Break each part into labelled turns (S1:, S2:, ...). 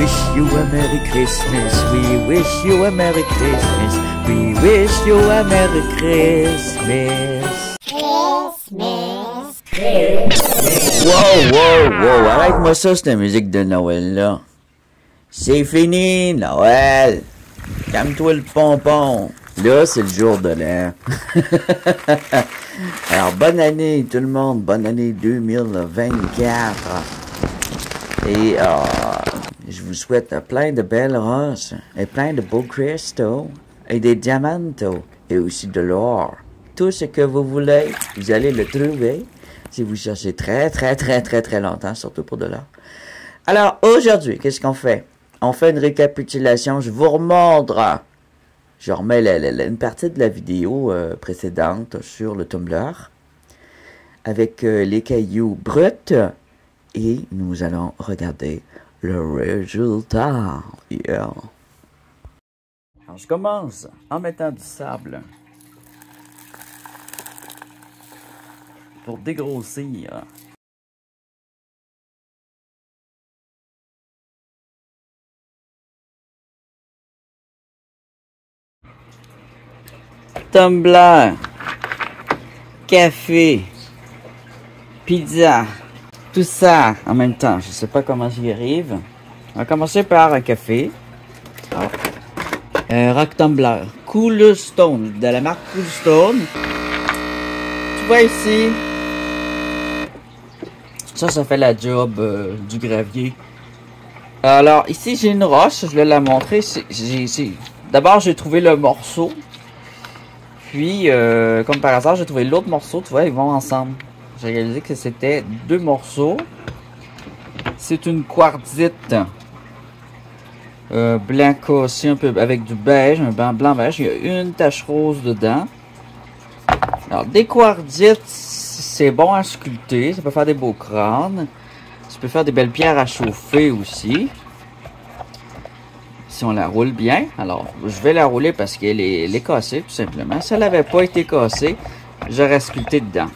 S1: wish you a Merry Christmas. We wish you a Merry Christmas. We wish you a Merry Christmas. Christmas. Wow. Arrête-moi ça, cette musique de Noël, là. C'est fini, Noël. Calme-toi le pompon. Là, c'est le jour de l'an. Alors, bonne année, tout le monde. Bonne année 2024. Et je vous souhaite plein de belles roses et plein de beaux cristaux et des diamants et aussi de l'or. Tout ce que vous voulez, vous allez le trouver si vous cherchez très longtemps, surtout pour de l'or. Alors, aujourd'hui, qu'est-ce qu'on fait? On fait une récapitulation. Je vous remontre. Je remets une partie de la vidéo précédente sur le Tumblr avec les cailloux bruts. Et nous allons regarder le résultat. Yeah. Alors, je commence en mettant du sable pour dégrossir. Tumblr, café, pizza. Tout ça en même temps. Je sais pas comment j'y arrive. On va commencer par un café. Rock Tumbler. Cool Stone. De la marque Cool Stone. Tu vois ici. Ça fait la job du gravier. Alors, ici, j'ai une roche. Je vais la montrer. D'abord, j'ai trouvé le morceau. Puis, comme par hasard, j'ai trouvé l'autre morceau. Tu vois, ils vont ensemble. J'ai réalisé que c'était deux morceaux. C'est une quartzite blanc cassé un peu avec du beige, un blanc beige. Il y a une tache rose dedans. Alors, des quartzites, c'est bon à sculpter. Ça peut faire des beaux crânes. Ça peut faire des belles pierres à chauffer aussi. Si on la roule bien. Alors, je vais la rouler parce qu'elle est cassée, tout simplement. Si elle n'avait pas été cassée, j'aurais sculpté dedans.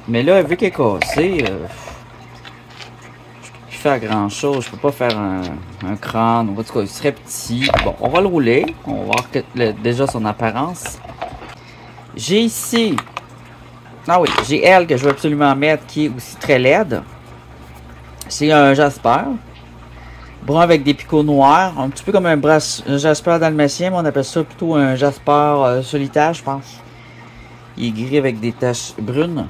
S1: Mais là, vu qu'elle est cassée, je peux plus faire grand chose. Je peux pas faire un crâne. En tout cas, il serait petit. Bon, on va le rouler. On va voir déjà son apparence. J'ai ici. Ah oui, j'ai elle que je veux absolument mettre qui est aussi très laide. C'est un jasper. Brun avec des picots noirs. Un petit peu comme un jasper dalmatien, mais on appelle ça plutôt un jasper solitaire, je pense. Il est gris avec des taches brunes.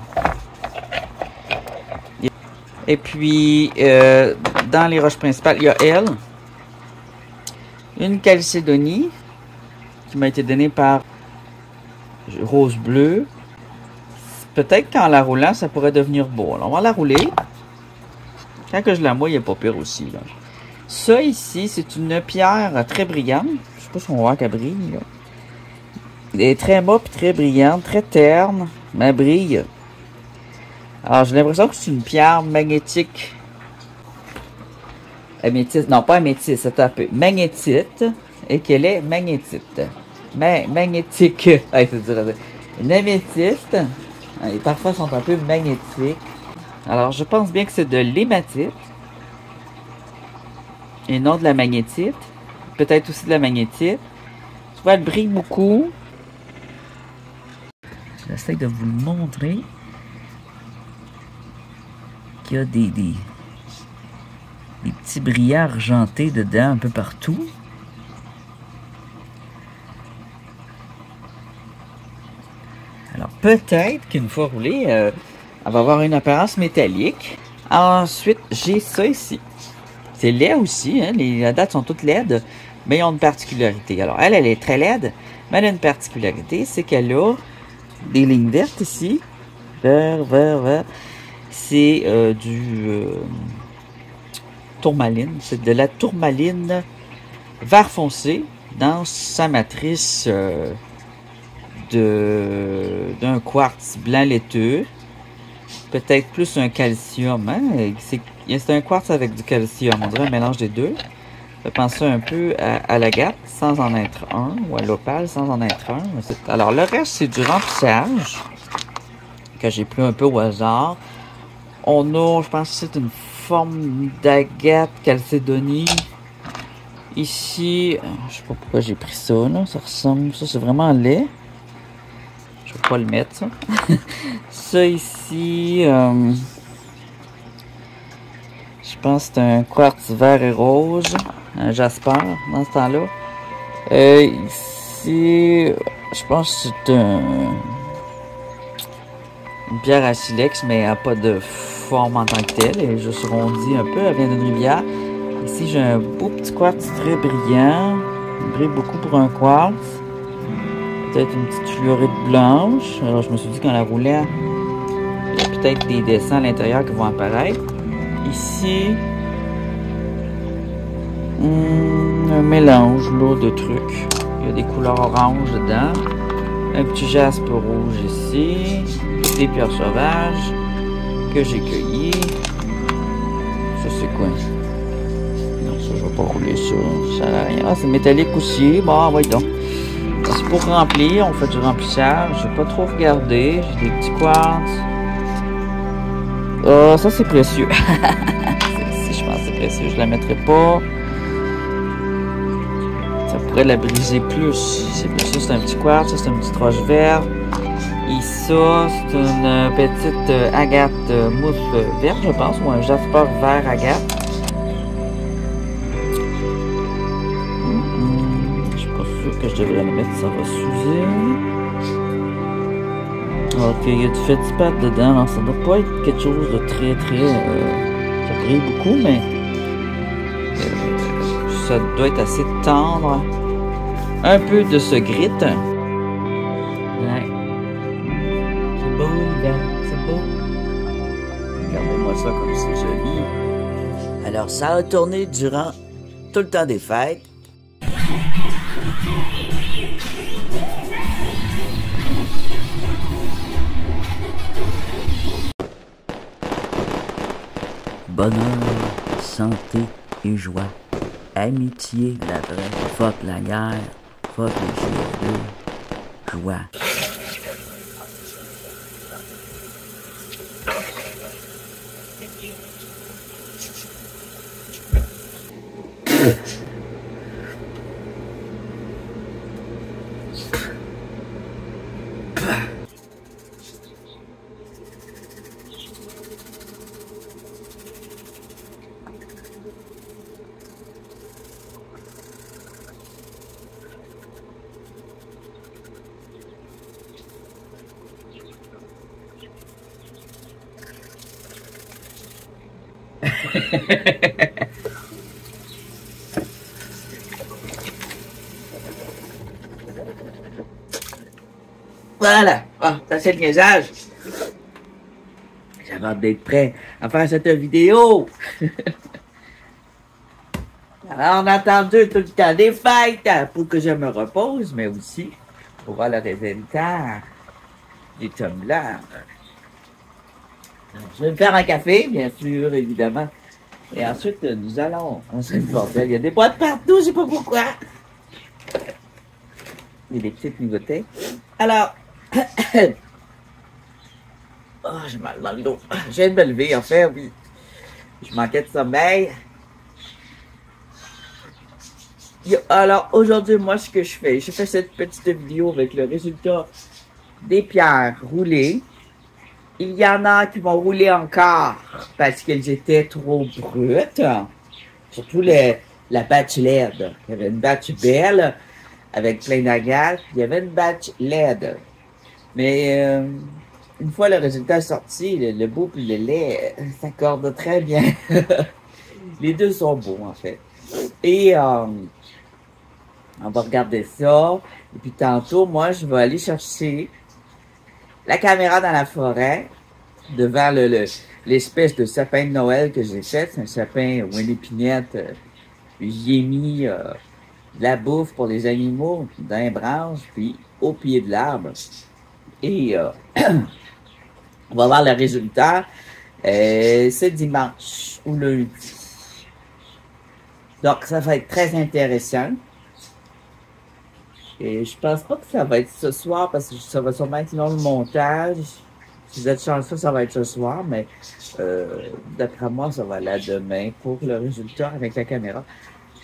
S1: Et puis, dans les roches principales, il y a elle. Une chalcédonie qui m'a été donnée par Rose Bleue. Peut-être qu'en la roulant, ça pourrait devenir beau. Alors, on va la rouler. Quand que je la mouille, il n'est pas pire aussi. Là. Ça ici, c'est une pierre très brillante. Je sais pas si on va voir qu'elle brille. Là. Elle est très mauve, très brillante, très terne, mais elle brille. Alors, j'ai l'impression que c'est une pierre magnétique. Améthyste. Non, pas améthyste, c'est un peu. Magnétite. Et qu'elle est magnétite. Mais magnétique. Ah, c'est dur à dire. Une améthyste. Et parfois, sont un peu magnétiques. Alors, je pense bien que c'est de l'hématite. Et non de la magnétite. Peut-être aussi de la magnétite. Tu vois, elle brille beaucoup. J'essaie de vous le montrer. Qu'il y a des petits brillants argentés dedans un peu partout. Alors peut-être qu'une fois roulée, elle va avoir une apparence métallique. Ensuite, j'ai ça ici. C'est laid aussi, hein? Les dates sont toutes laides, mais ils ont une particularité. Alors elle est très laide, mais elle a une particularité, c'est qu'elle a des lignes vertes ici. Vert. C'est du tourmaline. C'est de la tourmaline vert foncé dans sa matrice d'un quartz blanc laiteux. Peut-être plus un calcium. Hein? C'est un quartz avec du calcium. On dirait un mélange des deux. Ça fait penser un peu à l'agate sans en être un. Ou à l'opale sans en être un. Alors le reste, c'est du remplissage que j'ai pris un peu au hasard. On a, je pense que c'est une forme d'agate chalcédonie. Ici, je sais pas pourquoi j'ai pris ça, là. Ça ressemble, ça c'est vraiment laid. Je vais pas le mettre, ça. Ça ici, je pense que c'est un quartz vert et rose. Un jasper, dans ce temps-là. Ici, je pense que c'est une pierre à silex, mais elle n'a pas de forme en tant que telle. Elle est juste rondie un peu, elle vient d'une rivière. Ici, j'ai un beau petit quartz très brillant. Il brille beaucoup pour un quartz. Peut-être une petite fluorite blanche. Alors, je me suis dit qu'en la roulant, il y a peut-être des dessins à l'intérieur qui vont apparaître. Ici, un mélange là, de trucs. Il y a des couleurs oranges dedans. Un petit jaspe rouge ici. Des pierres sauvages que j'ai cueillies. Ça, c'est quoi? Non, ça, je vais pas rouler ça. Ça sert à rien. Ah, c'est métallique aussi. Bon, voyons donc. C'est pour remplir. On fait du remplissage. Je vais pas trop regarder. J'ai des petits quartz. Ça, c'est précieux. Si je pense que c'est précieux, je la mettrai pas. Ça pourrait la briser plus. C'est précieux, c'est un petit quartz. Ça, c'est une petite roche verte. Et ça, c'est une petite agate mousse verte, je pense, ou un jasper vert agate. Je suis pas sûr que je devrais le mettre, ça va s'user. Ok, il y a du fétipat dedans, alors ça doit pas être quelque chose de très ça brille beaucoup, mais ça doit être assez tendre. Un peu de ce grit. Ouais. C'est beau, c'est beau. Regardez-moi ça comme c'est joli. Alors ça a tourné durant tout le temps des fêtes. Bonheur, santé et joie. Amitié, la vraie. Fuck la guerre. Fuck les GE2. Joie. Voilà, ça c'est le niaisage. J'avais hâte d'être prêt à faire cette vidéo. Alors, on a attendu tout le temps des fêtes pour que je me repose, mais aussi pour voir le résultat des tumblers. Je vais me faire un café, bien sûr, évidemment. Et ensuite, nous allons. C'est le bordel. Il y a des boîtes partout, je sais pas pourquoi. Il y a des petites nouveautés. Alors, j'ai mal dans le dos. Je viens de me lever, en fait, oui. Je manquais de sommeil. Alors, aujourd'hui, moi, ce que je fais cette petite vidéo avec le résultat des pierres roulées. Il y en a qui vont rouler encore parce qu'elles étaient trop brutes. Surtout la batch LED. Il y avait une batch belle avec plein d'agates. Il y avait une batch LED. Mais une fois le résultat sorti, le beau et le lait s'accordent très bien. Les deux sont beaux en fait. Et on va regarder ça. Et puis tantôt, moi, je vais aller chercher la caméra dans la forêt, devant l'espèce de sapin de Noël que j'ai fait. C'est un sapin Winnie Pinette. J'y ai mis de la bouffe pour les animaux dans les branches, puis au pied de l'arbre. Et on va voir le résultat. C'est dimanche ou lundi. Donc, ça va être très intéressant. Et je pense pas que ça va être ce soir parce que ça va sûrement être long le montage. Si vous êtes chanceux, ça va être ce soir, mais d'après moi, ça va aller à demain pour le résultat avec la caméra.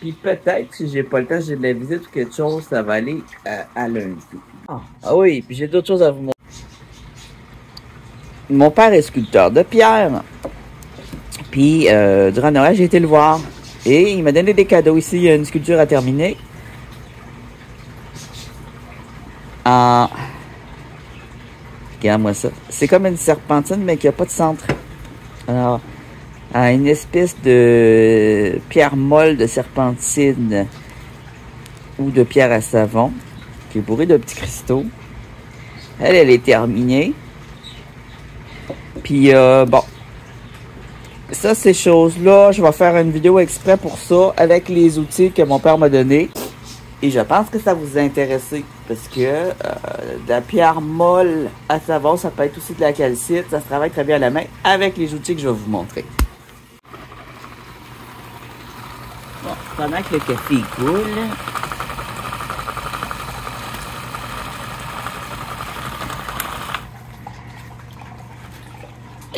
S1: Puis peut-être, si j'ai pas le temps, j'ai de la visite ou quelque chose, ça va aller à lundi. Ah oui, puis j'ai d'autres choses à vous montrer. Mon père est sculpteur de pierre. Puis, durant Noël, j'ai été le voir. Et il m'a donné des cadeaux. Ici, il y a une sculpture à terminer. Regarde-moi ça. C'est comme une serpentine, mais qui n'a pas de centre. Alors, une espèce de pierre molle de serpentine ou de pierre à savon qui est bourrée de petits cristaux. Elle est terminée. Puis, bon. Ça, ces choses-là, je vais faire une vidéo exprès pour ça avec les outils que mon père m'a donnés. Et je pense que ça vous a intéressé parce que de la pierre molle à savon, ça peut être aussi de la calcite. Ça se travaille très bien à la main avec les outils que je vais vous montrer. Bon, pendant que le café coule,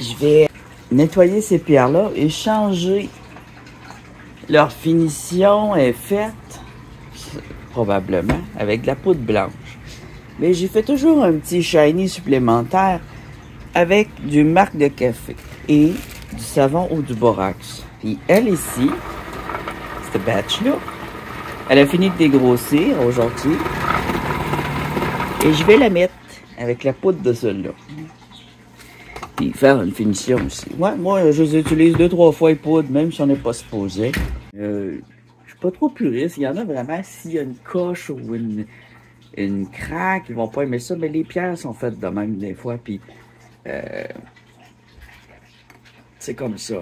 S1: je vais nettoyer ces pierres-là et changer. Leur finition est faite probablement avec de la poudre blanche. Mais j'ai fait toujours un petit shiny supplémentaire avec du marc de café et du savon ou du borax. Puis elle ici, cette batch-là, elle a fini de dégrossir aujourd'hui. Et je vais la mettre avec la poudre de celle-là. Puis faire une finition aussi. Ouais, moi, je les utilise 2-3 fois les poudres, même si on n'est pas supposé. Je suis pas trop puriste. Il y en a vraiment, s'il y a une coche ou une craque, ils vont pas aimer ça. Mais les pierres sont faites de même des fois. Puis, c'est comme ça.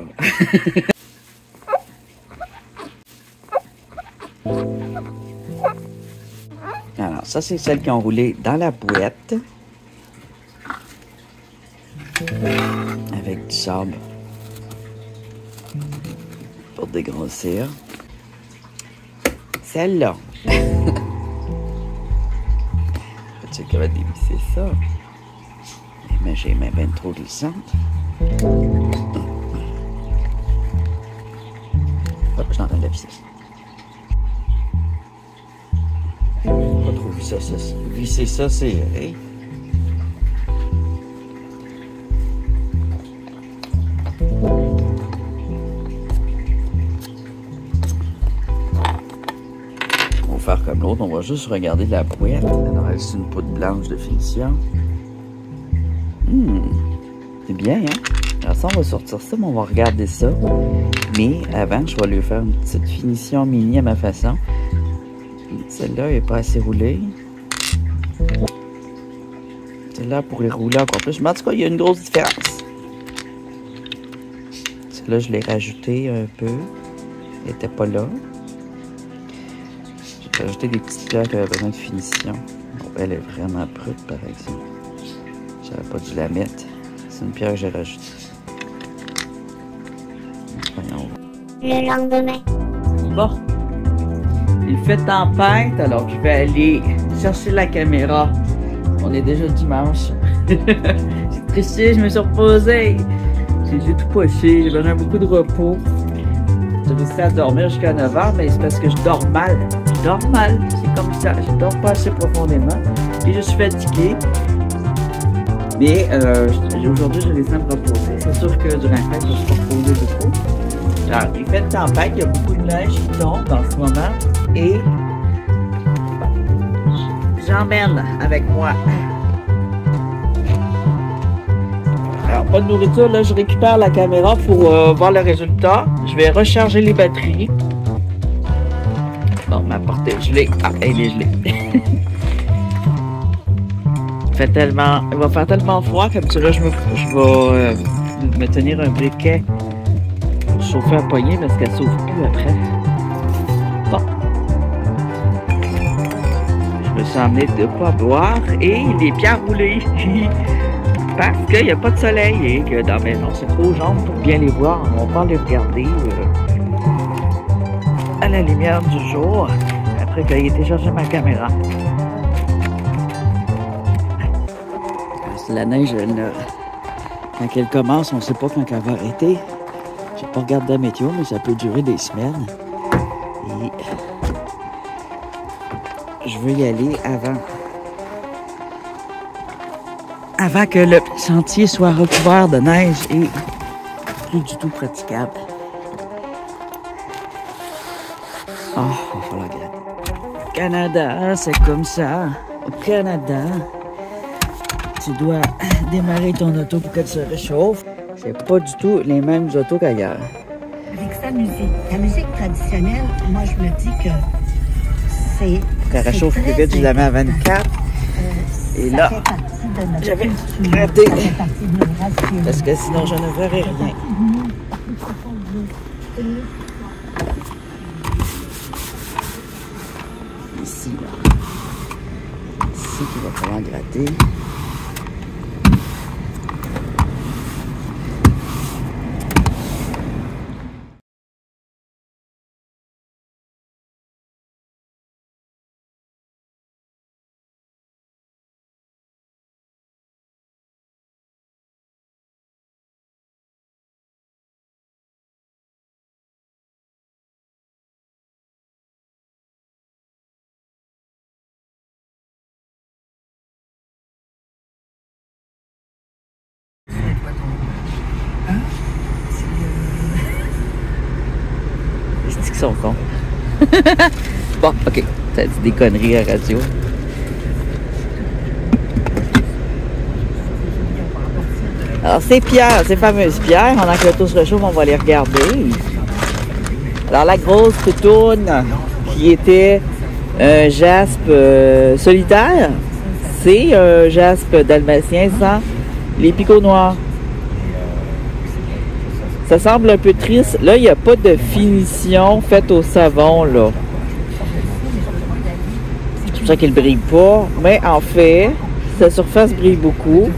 S1: Alors, ça, c'est celles qui ont roulé dans la boîte. Avec du sable pour dégrossir. Celle-là. Tu qu'elle va dévisser ça. Mais j'ai les mains bien trop glissantes. Hop, je suis en train de la visser. Pas trop visser ça. Visser ça, c'est... Hey. Faire comme l'autre, on va juste regarder la boîte. Alors, elle, c'est une poudre blanche de finition. C'est bien, hein? Alors, ça, on va sortir ça, mais on va regarder ça. Mais avant, je vais lui faire une petite finition mini à ma façon. Celle-là n'est pas assez roulée. Celle-là, pour les rouler encore plus. Mais en tout cas, il y a une grosse différence. Celle-là, je l'ai rajoutée un peu. Elle n'était pas là. J'ai rajouté des petites pierres qui avaient besoin de finition. Bon, elle est vraiment brute, par exemple. J'aurais pas dû la mettre. C'est une pierre que j'ai rajoutée. Voyons.
S2: Le lendemain.
S1: Bon. Il fait tempête, alors je vais aller chercher la caméra. On est déjà dimanche. J'ai triché, je me suis reposée. J'ai tout poché, j'ai besoin de beaucoup de repos. J'ai réussi à dormir jusqu'à 9h, mais c'est parce que je dors mal. Je dors mal, c'est comme ça. Je dors pas assez profondément. Et je suis fatiguée. Mais aujourd'hui, je vais me reposer. C'est sûr que durant la fête, je suis reposée beaucoup. Alors, il fait tempête, il y a beaucoup de neige qui tombe en ce moment. Et j'emmène avec moi. Alors, pas de nourriture, là, je récupère la caméra pour voir le résultat. Je vais recharger les batteries. Bon, ma porte est gelée. Ah, elle est gelée. Il va faire tellement froid, comme ça, là, je vais me tenir un briquet pour chauffer un poignet parce qu'elle s'ouvre plus après. Bon. Je me suis emmené de quoi boire et des pierres roulées. Parce qu'il n'y a pas de soleil et que dans la maison, c'est trop jaune pour bien les voir. On va les regarder à la lumière du jour après que j'ai téléchargé ma caméra. La neige, quand elle commence, on ne sait pas quand elle va arrêter. J'ai pas regardé la météo, mais ça peut durer des semaines. Et je veux y aller avant que le sentier soit recouvert de neige et plus du tout praticable. Oh, il va falloir gratter. Canada, c'est comme ça. Au Canada, tu dois démarrer ton auto pour qu'elle se réchauffe. C'est pas du tout les mêmes autos qu'ailleurs.
S2: Avec sa musique, la musique traditionnelle, moi je me dis que c'est...
S1: Pour qu'elle réchauffe plus vite, je la mets à 24. Et là, j'avais raté. Parce que sinon, je ne verrai rien. Ici, là. Ici qu'il va falloir gratter. Les sticks sont cons. Bon, ok. T'as dit des conneries à radio. Alors, ces pierres, ces fameuses pierres, pendant que l'auto se réchauffe, on va les regarder. Alors, la grosse toutoune qui était un jaspe solitaire, c'est un jaspe dalmatien sans les picots noirs. Ça semble un peu triste. Là, il n'y a pas de finition faite au savon, là. C'est pour ça qu'il ne brille pas. Mais en fait, sa surface brille beaucoup.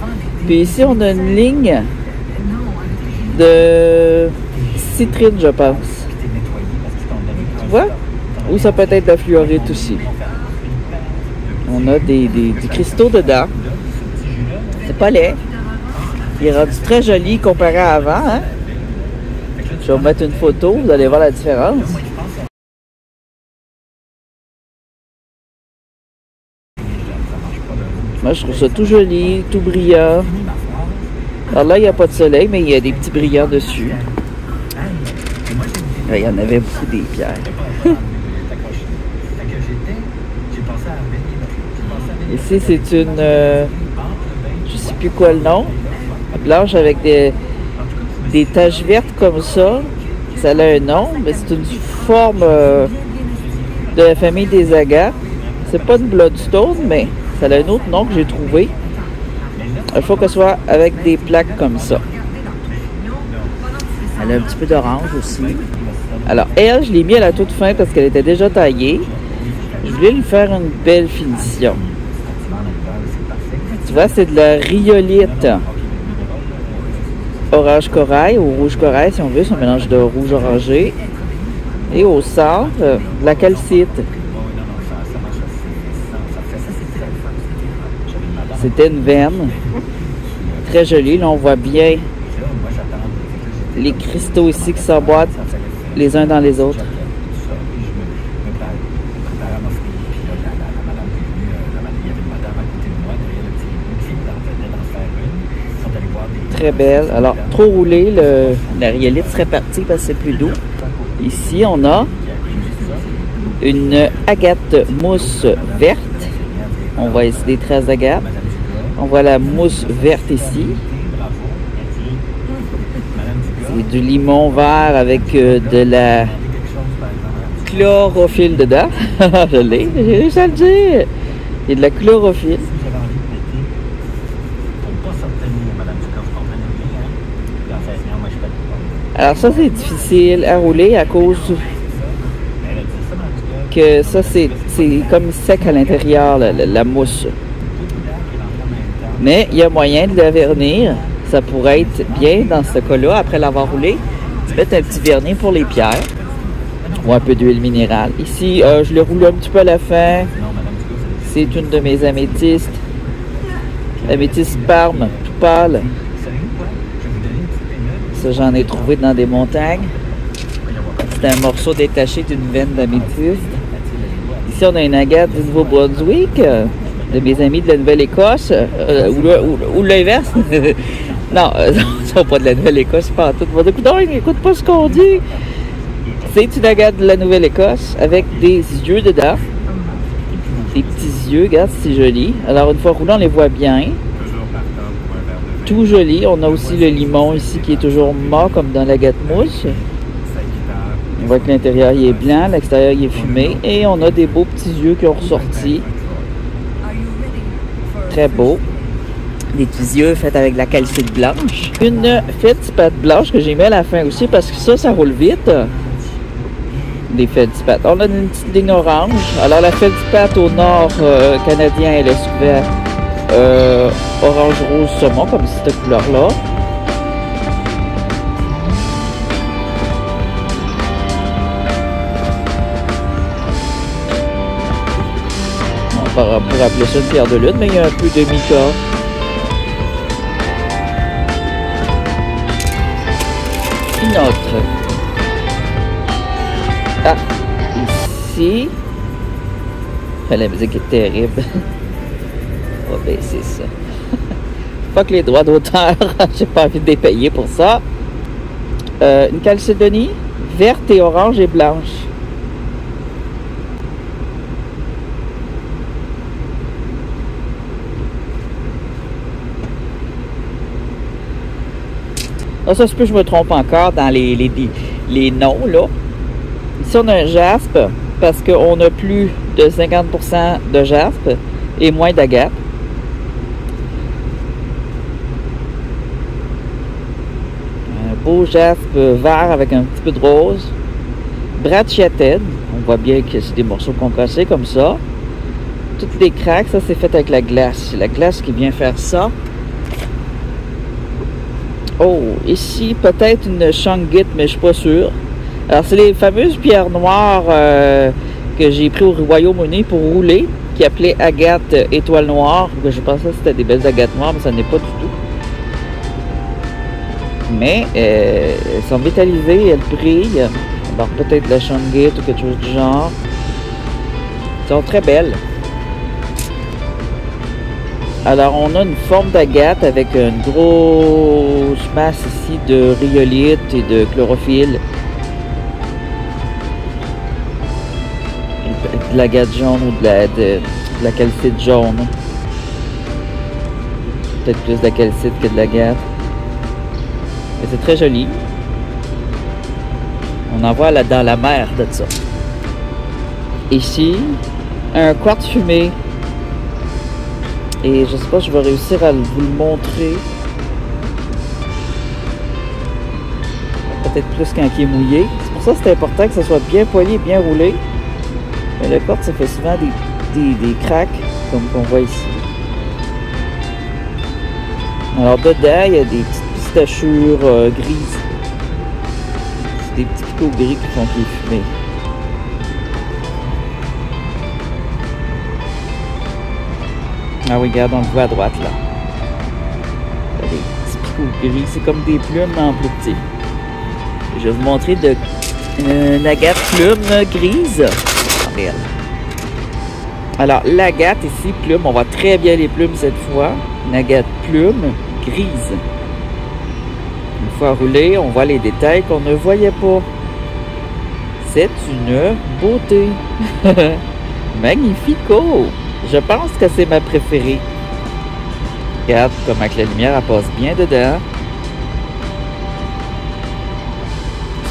S1: Puis ici, on a une ligne de citrine, je pense. Tu vois? Ou ça peut être de la fluorite aussi. On a des cristaux dedans. C'est pas laid. Il est rendu très joli comparé à avant, hein? Je vais vous mettre une photo, vous allez voir la différence. Moi, je trouve ça tout joli, tout brillant. Alors là, il n'y a pas de soleil, mais il y a des petits brillants dessus. Là, il y en avait beaucoup des pierres. Ici, c'est une... je ne sais plus quoi le nom. Blanche avec des taches vertes comme ça. Ça a un nom, mais c'est une forme de la famille des agates. C'est pas une bloodstone, mais ça a un autre nom que j'ai trouvé. Il faut que ce soit avec des plaques comme ça. Elle a un petit peu d'orange aussi. Alors, elle, je l'ai mis à la toute fin parce qu'elle était déjà taillée. Je voulais lui faire une belle finition. Tu vois, c'est de la rhyolite. Orange corail ou rouge corail, si on veut. C'est un mélange de rouge orangé. Et au centre, la calcite. C'était une veine. Très jolie. Là, on voit bien les cristaux ici qui s'emboîtent les uns dans les autres. Très belle. Alors, trop roulé, la rhyolite serait partie parce que c'est plus doux. Ici, on a une agate mousse verte. On voit ici des traces d'agate. On voit la mousse verte ici. C'est du limon vert avec de la chlorophylle dedans. Je l'ai, j'ai réussi à le dire. Il y a de la chlorophylle. Alors ça, c'est difficile à rouler à cause que ça, c'est comme sec à l'intérieur, la mousse. Mais il y a moyen de la vernir. Ça pourrait être bien dans ce cas-là, après l'avoir roulé. Tu mets un petit vernis pour les pierres ou un peu d'huile minérale. Ici, je l'ai roulé un petit peu à la fin. C'est une de mes améthystes. Améthyste Parme, tout pâle. Ça, j'en ai trouvé dans des montagnes. C'est un morceau
S3: morceau détaché d'une veine d'améthyste. Ici, on a une agate du Nouveau-Brunswick, de mes amis de la Nouvelle-Écosse, ou l'inverse. Non, ils ne sont pas de la Nouvelle-Écosse, pas en tout. Non, ils n'écoutent pas ce qu'on dit. C'est une agate de la Nouvelle-Écosse avec des yeux dedans. Des petits yeux, regarde, c'est joli. Alors, une fois roulé, on les voit bien. Tout joli. On a aussi le limon ici qui est toujours mort, comme dans l'agate mousse. On voit que l'intérieur il est blanc, l'extérieur il est fumé. Et on a des beaux petits yeux qui ont ressorti. Très beau. Des petits yeux faits avec de la calcite blanche. Une Feldspathe blanche que j'ai mis à la fin aussi parce que ça roule vite. Des Feldspathe. On a une petite ligne orange. Alors la Feldspathe au nord canadien, elle est souvent orange-rose saumon, comme cette couleur-là. On pourrait appeler ça une pierre de lune, mais il y a un peu de mica. Une autre. Ah, ici. La musique est terrible. On va baisser ça. Pas que les droits d'auteur, j'ai pas envie de les payer pour ça. Une chalcédonie verte et orange et blanche. Ah, ça se peut que je me trompe encore dans les noms, là. Ici, on a un jaspe parce qu'on a plus de 50% de jaspe et moins d'agate. Un beau jaspe vert avec un petit peu de rose. Bracciatède. On voit bien que c'est des morceaux concassés comme ça. Toutes les craques, ça c'est fait avec la glace. C'est la glace qui vient faire ça. Oh, ici, peut-être une shungite, mais je suis pas sûr. Alors, c'est les fameuses pierres noires que j'ai pris au Royaume-Uni pour rouler, qui appelaient agate étoile noire. Je pensais que c'était des belles agates noires, mais ça n'est pas du tout. Mais elles sont métallisées, elles brillent. Alors, peut-être la shungite ou quelque chose du genre. Elles sont très belles. Alors, on a une forme d'agate avec une grosse masse ici de rhyolite et de chlorophylle. De l'agate jaune ou de la calcite jaune. Peut-être plus de la calcite que de l'agate. Mais c'est très joli. On en voit là dans la mer de ça. Ici, un quartz fumé. Et je sais pas si je vais réussir à vous le montrer. Peut-être plus quand il est mouillé. C'est pour ça que c'est important que ça soit bien poili et bien roulé. Mais le quartz, ça fait souvent des cracks, comme qu'on voit ici. Alors dedans, il y a des petites pistachures grises. C'est des petits picots gris qui font qu'il est fumé. Ah oui, regarde, on le voit à droite, là. Il y a des petits picots gris. C'est comme des plumes, mais en plus petit. Je vais vous montrer une agate plume grise. En réel. Alors, l'agate ici, plume, on voit très bien les plumes cette fois. Une agate plume grise. Une fois roulée, on voit les détails qu'on ne voyait pas. C'est une beauté. Magnifico! Je pense que c'est ma préférée. Regarde comment que la lumière elle passe bien dedans.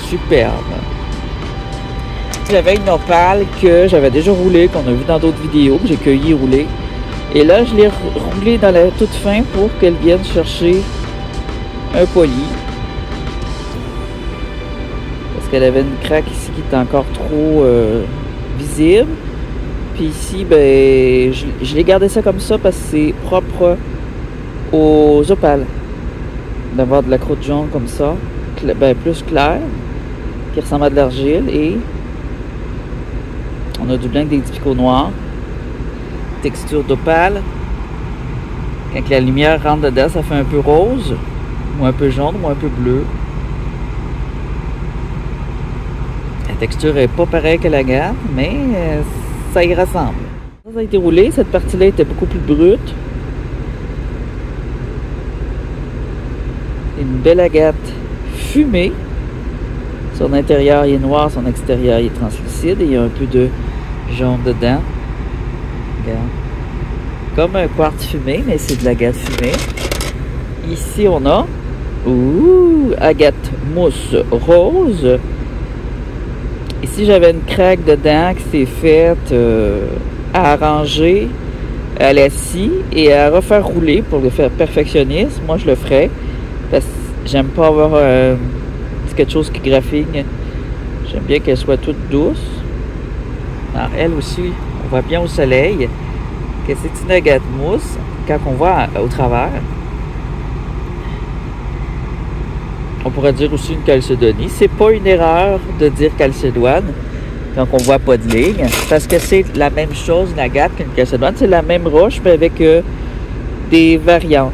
S3: Superbe. J'avais une opale que j'avais déjà roulée, qu'on a vu dans d'autres vidéos, que j'ai cueilli et roulé. Et là, je l'ai roulée dans la toute fin pour qu'elle vienne chercher un poli. Parce qu'elle avait une craque ici qui était encore trop visible. Puis ici, ben, je l'ai gardé ça comme ça parce que c'est propre aux opales. D'avoir de la croûte jaune comme ça, ben, plus claire, qui ressemble à de l'argile. Et on a du blanc avec des petits picots noirs. Texture d'opale. Quand la lumière rentre dedans, ça fait un peu rose, ou un peu jaune, ou un peu bleu. Elle est texture est pas pareille que l'agate, mais ça y ressemble. Ça a été roulé, cette partie-là était beaucoup plus brute. Une belle agate fumée. Son intérieur il est noir, son extérieur il est translucide et il y a un peu de jaune dedans. Regarde. Comme un quartz fumé, mais c'est de l'agate fumée. Ici on a agate mousse rose. Ici j'avais une craque dedans qui s'est faite à arranger à la scie et à refaire rouler pour le faire perfectionniste. Moi je le ferais parce que j'aime pas avoir quelque chose qui graffigne. J'aime bien qu'elle soit toute douce. Alors elle aussi, on voit bien au soleil que c'est une agate mousse quand on voit au travers. On pourrait dire aussi une chalcédonie. C'est pas une erreur de dire chalcédoine quand on voit pas de ligne, parce que c'est la même chose, une agate qu'une chalcédoine. C'est la même roche, mais avec des variantes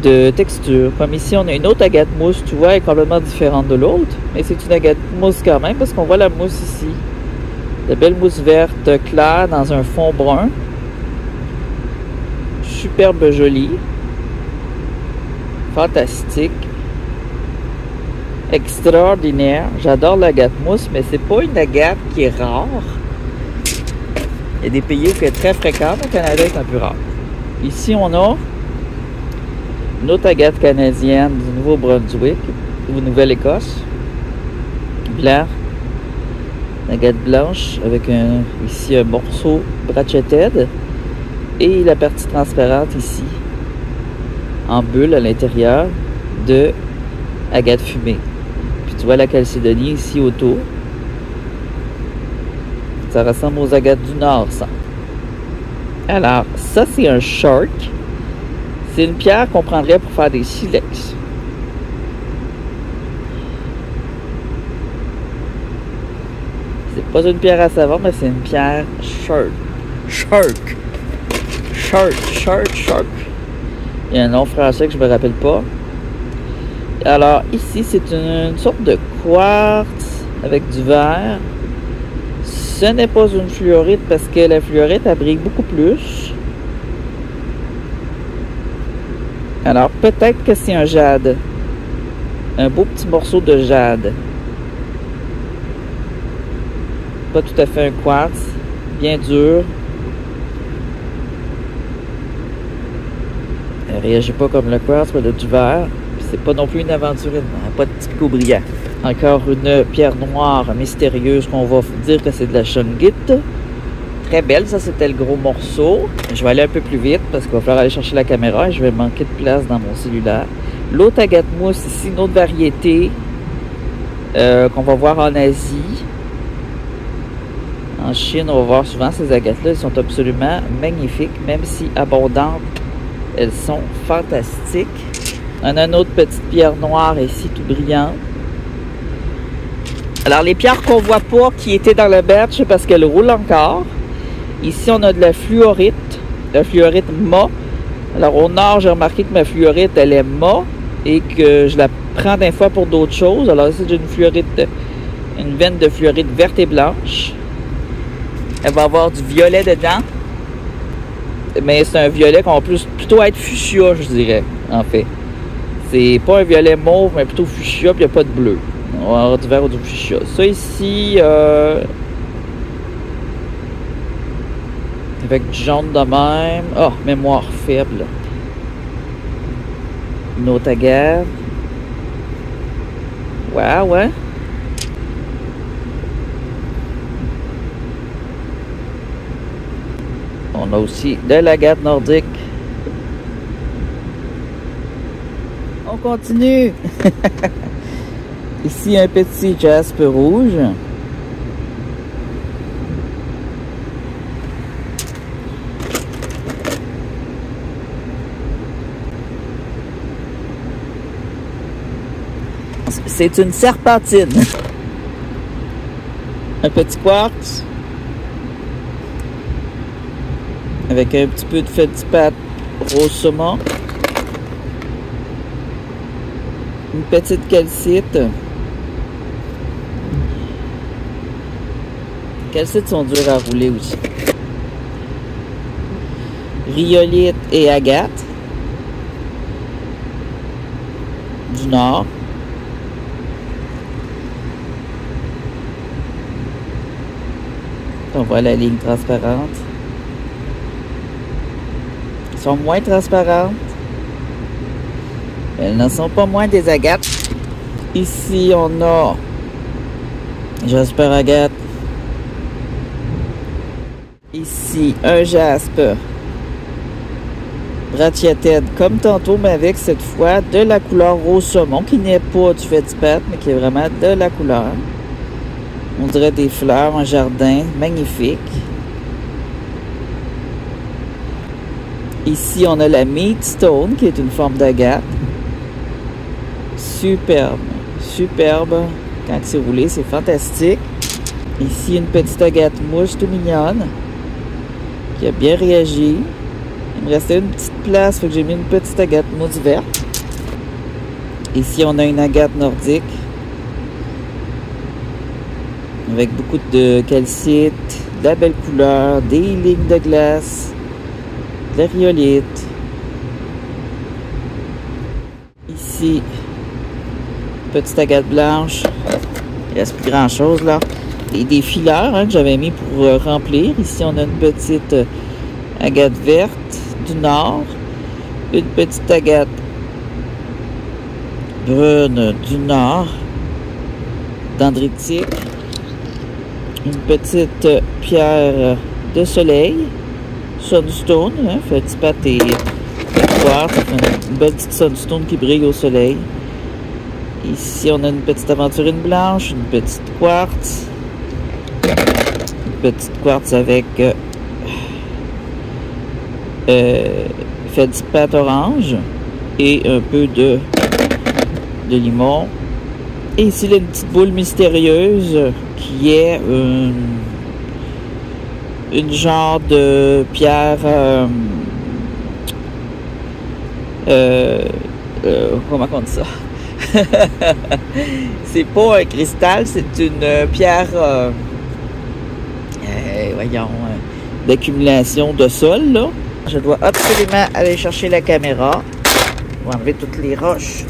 S3: de texture. Comme ici, on a une autre agate mousse, tu vois, elle est complètement différente de l'autre, mais c'est une agate mousse quand même, parce qu'on voit la mousse ici. De belle mousse verte claire dans un fond brun. Superbe jolie. Fantastique. Extraordinaire. J'adore l'agate mousse, mais c'est pas une agate qui est rare. Il y a des pays où elle est très fréquente, au Canada est un peu rare. Ici, on a une autre agate canadienne du Nouveau-Brunswick, ou Nouvelle-Écosse. Blanc. Une agate blanche avec ici un morceau brachetted et la partie transparente ici en bulle à l'intérieur de agate fumée. Puis tu vois la chalcédonie ici autour. Ça ressemble aux agates du Nord, ça. Alors, ça c'est un shark. C'est une pierre qu'on prendrait pour faire des silex. C'est pas une pierre à savon, mais c'est une pierre shark. Shark. Il y a un nom français que je me rappelle pas. Alors, ici, c'est une sorte de quartz avec du verre. Ce n'est pas une fluorite parce que la fluorite, elle brille beaucoup plus. Alors, peut-être que c'est un jade. Un beau petit morceau de jade. Pas tout à fait un quartz. Bien dur. Elle réagit pas comme le quartz, mais du verre. C'est pas non plus une aventurine. Pas de petit pico brillant. Encore une pierre noire mystérieuse qu'on va dire que c'est de la shungite. Très belle, ça c'était le gros morceau. Je vais aller un peu plus vite parce qu'il va falloir aller chercher la caméra et je vais manquer de place dans mon cellulaire. L'autre agate mousse ici, une autre variété qu'on va voir en Asie. En Chine, on va voir souvent ces agates-là. Elles sont absolument magnifiques, même si abondantes. Elles sont fantastiques. On a une autre petite pierre noire ici, tout brillante. Alors, les pierres qu'on voit pas qui étaient dans le batch, parce qu'elles roulent encore. Ici, on a de la fluorite mat. Alors, au nord, j'ai remarqué que ma fluorite, elle est mat et que je la prends d'un fois pour d'autres choses. Alors, ici, j'ai une veine de fluorite verte et blanche. Elle va avoir du violet dedans. Mais c'est un violet qu'on va plutôt être fuchsia, je dirais, en fait. C'est pas un violet mauve, mais plutôt fuchsia, puis il n'y a pas de bleu. On va avoir du vert ou du fuchsia. Ça ici, avec du jaune de même. Oh, mémoire faible. Une autre agate. Ouais. On a aussi de l'agate nordique. On continue. Ici, un petit jaspe rouge. C'est une serpentine. Un petit quartz. Avec un petit peu de feldspath rose saumon. Une petite calcite. calcites sont durs à rouler aussi. Rhyolite et agate. Du Nord. On voit la ligne transparente. Elles sont moins transparentes. Elles n'en sont pas moins des agates. Ici, on a Jasper agate. Ici, un jaspe brachyatède comme tantôt, mais avec cette fois de la couleur rose saumon, qui n'est pas du fédipète, mais qui est vraiment de la couleur. On dirait des fleurs en jardin, magnifique. Ici, on a la Meat Stone, qui est une forme d'agate. Superbe, superbe. Quand c'est roulé, c'est fantastique. Ici, une petite agate mouche tout mignonne, qui a bien réagi. Il me restait une petite place, fait que j'ai mis une petite agate mousse verte. Ici, on a une agate nordique, avec beaucoup de calcite, de la belle couleur, des lignes de glace, de la rhyolite. Ici, petite agate blanche. Il reste plus grand chose là. Et des fileurs que j'avais mis pour remplir. Ici, on a une petite agate verte du Nord, une petite agate brune du Nord, dendritique, une petite pierre de soleil, sunstone, fédipète et quartz, une belle petite sunstone qui brille au soleil. Ici, on a une petite aventurine blanche, une petite quartz avec fédipète orange et un peu de limon. Et ici, il y a une petite boule mystérieuse qui est une genre de pierre comment on dit ça? C'est pas un cristal, c'est une pierre d'accumulation de sol là. Je dois absolument aller chercher la caméra pour enlever toutes les roches.